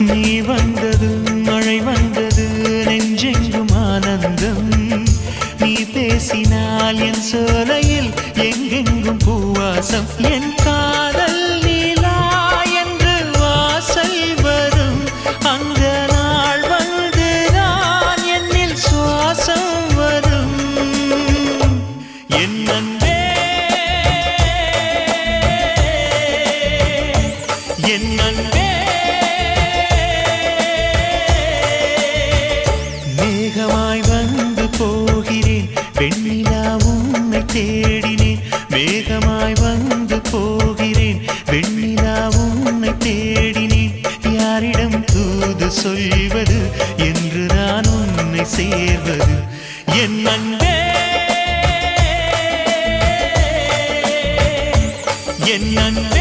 நீ வந்தது மழை வந்தது நெஞ்செங்கும் ஆனந்தம் நீ பேசினால் என் சோலையில் எங்கெங்கும் பூவாசம் என் காதல் நீலா என்று வாசல் வரும் அந்த நாள் வந்து நான் என்னில் சுவாசம் வரும் என் அன்பே என் அன்பே மேகமாய் வந்து போகிறேன் வெண்ணிலா உன்னை தேடினேன் மேகமாய் வந்து போகிறேன் வெண்ணிலா உன்னை தேடினேன் யாரிடம் தூது சொல்வது என்று நான் உன்னை சேர்வது என் அன்பே என் அன்பே